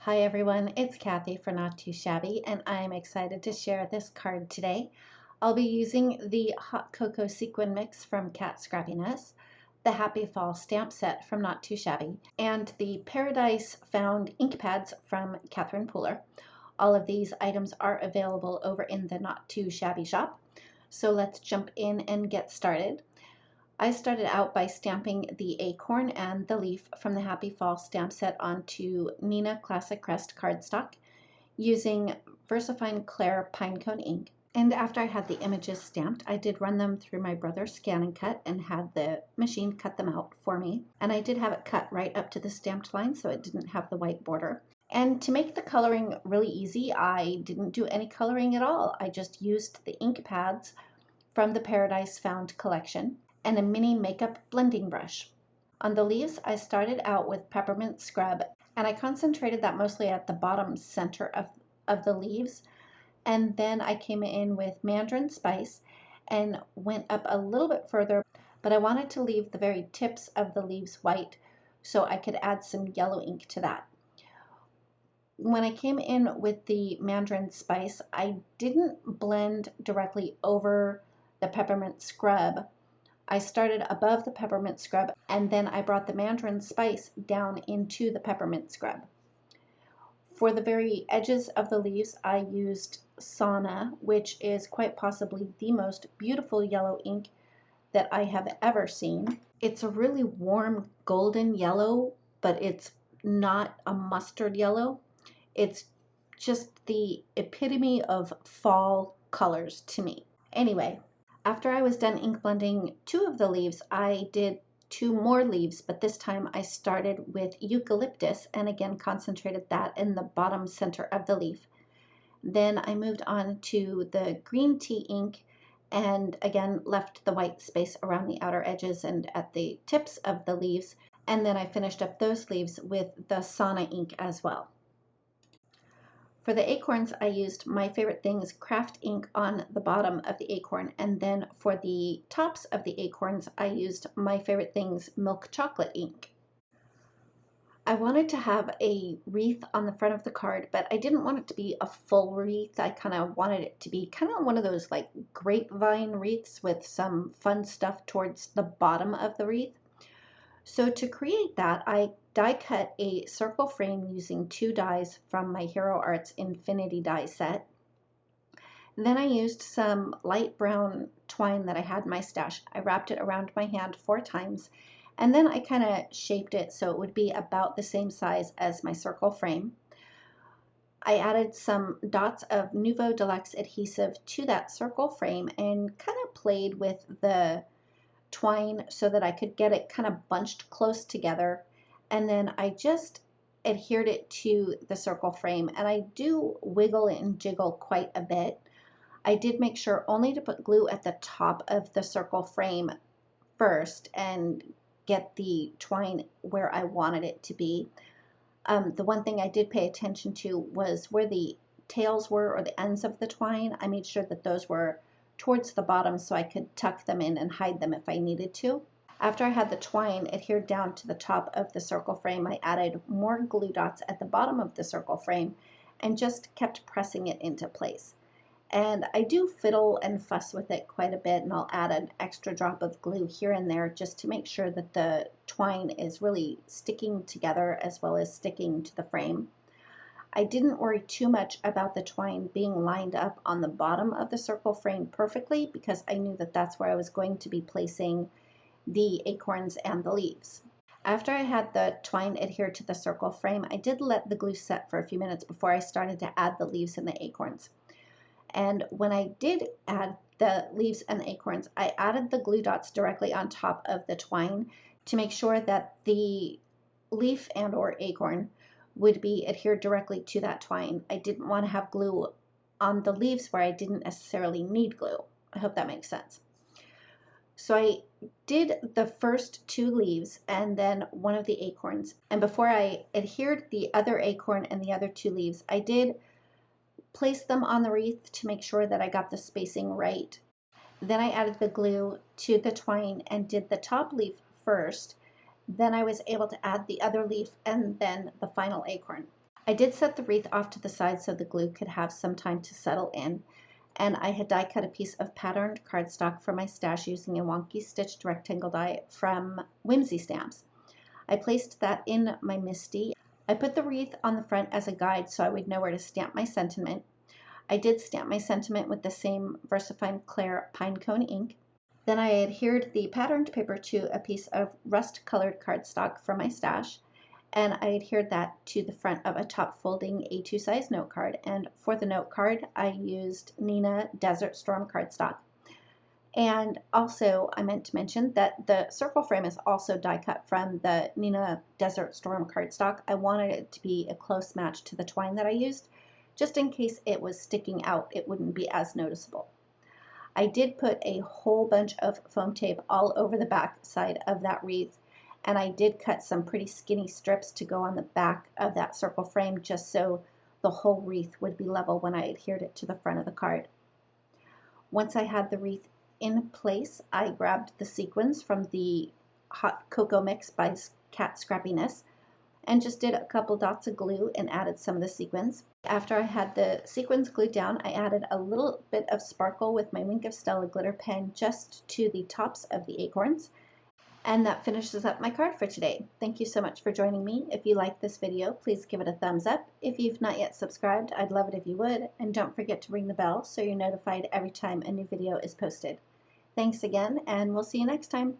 Hi everyone, it's Kathy for Not Too Shabby, and I'm excited to share this card today. I'll be using the Hot Cocoa Sequin Mix from Cat Scrappiness, the Happy Fall stamp set from Not Too Shabby, and the Paradise Found ink pads from Catherine Pooler. All of these items are available over in the Not Too Shabby shop. So let's jump in and get started. I started out by stamping the acorn and the leaf from the Happy Fall stamp set onto Neenah Classic Crest cardstock using VersaFine Clair Pinecone ink. And after I had the images stamped, I did run them through my brother's scan and cut and had the machine cut them out for me. And I did have it cut right up to the stamped line so it didn't have the white border. And to make the coloring really easy, I didn't do any coloring at all. I just used the ink pads from the Paradise Found collection and a mini makeup blending brush. On the leaves, I started out with peppermint scrub, and I concentrated that mostly at the bottom center of the leaves. And then I came in with mandarin spice and went up a little bit further, but I wanted to leave the very tips of the leaves white so I could add some yellow ink to that. When I came in with the mandarin spice, I didn't blend directly over the peppermint scrub. I started above the peppermint scrub and then I brought the mandarin spice down into the peppermint scrub. For the very edges of the leaves, I used Sauna, which is quite possibly the most beautiful yellow ink that I have ever seen. It's a really warm golden yellow, but it's not a mustard yellow. It's just the epitome of fall colors to me. Anyway, after I was done ink blending two of the leaves, I did two more leaves, but this time I started with eucalyptus and again concentrated that in the bottom center of the leaf. Then I moved on to the green tea ink and again left the white space around the outer edges and at the tips of the leaves. And then I finished up those leaves with the Sauna ink as well. For the acorns, I used My Favorite Things craft ink on the bottom of the acorn, and then for the tops of the acorns, I used My Favorite Things milk chocolate ink. I wanted to have a wreath on the front of the card, but I didn't want it to be a full wreath. I kind of wanted it to be kind of one of those like grapevine wreaths with some fun stuff towards the bottom of the wreath. So to create that, I die cut a circle frame using two dies from my Hero Arts Infinity die set. Then I used some light brown twine that I had in my stash. I wrapped it around my hand 4 times, and then I kind of shaped it so it would be about the same size as my circle frame. I added some dots of Nuvo Deluxe adhesive to that circle frame and kind of played with the twine so that I could get it kind of bunched close together, and then I just adhered it to the circle frame, and I do wiggle and jiggle quite a bit. I did make sure only to put glue at the top of the circle frame first and get the twine where I wanted it to be. The one thing I did pay attention to was where the tails were, or the ends of the twine. I made sure that those were towards the bottom so I could tuck them in and hide them if I needed to. After I had the twine adhered down to the top of the circle frame, I added more glue dots at the bottom of the circle frame and just kept pressing it into place. And I do fiddle and fuss with it quite a bit, and I'll add an extra drop of glue here and there just to make sure that the twine is really sticking together as well as sticking to the frame. I didn't worry too much about the twine being lined up on the bottom of the circle frame perfectly because I knew that that's where I was going to be placing the acorns and the leaves. After I had the twine adhered to the circle frame, I did let the glue set for a few minutes before I started to add the leaves and the acorns. And when I did add the leaves and the acorns, I added the glue dots directly on top of the twine to make sure that the leaf and or acorn would be adhered directly to that twine. I didn't want to have glue on the leaves where I didn't necessarily need glue. I hope that makes sense. So I did the first 2 leaves and then one of the acorns. And before I adhered the other acorn and the other 2 leaves, I did place them on the wreath to make sure that I got the spacing right. Then I added the glue to the twine and did the top leaf first. Then I was able to add the other leaf and then the final acorn. I did set the wreath off to the side so the glue could have some time to settle in, and I had die cut a piece of patterned cardstock for my stash using a Wonky stitched rectangle die from Whimsy stamps. I placed that in my MISTI. I put the wreath on the front as a guide so I would know where to stamp my sentiment. I did stamp my sentiment with the same VersaFine Clair Pinecone ink. Then I adhered the patterned paper to a piece of rust-colored cardstock from my stash, and I adhered that to the front of a top-folding A2 size note card. And for the note card, I used Neenah Desert Storm cardstock. And also, I meant to mention that the circle frame is also die cut from the Neenah Desert Storm cardstock. I wanted it to be a close match to the twine that I used, just in case it was sticking out, it wouldn't be as noticeable. I did put a whole bunch of foam tape all over the back side of that wreath, and I did cut some pretty skinny strips to go on the back of that circle frame just so the whole wreath would be level when I adhered it to the front of the card. Once I had the wreath in place, I grabbed the sequins from the hot cocoa mix by Scrappiness and just did a couple dots of glue and added some of the sequins. After I had the sequins glued down, I added a little bit of sparkle with my Wink of Stella glitter pen just to the tops of the acorns. And that finishes up my card for today. Thank you so much for joining me. If you liked this video, please give it a thumbs up. If you've not yet subscribed, I'd love it if you would. And don't forget to ring the bell so you're notified every time a new video is posted. Thanks again, and we'll see you next time.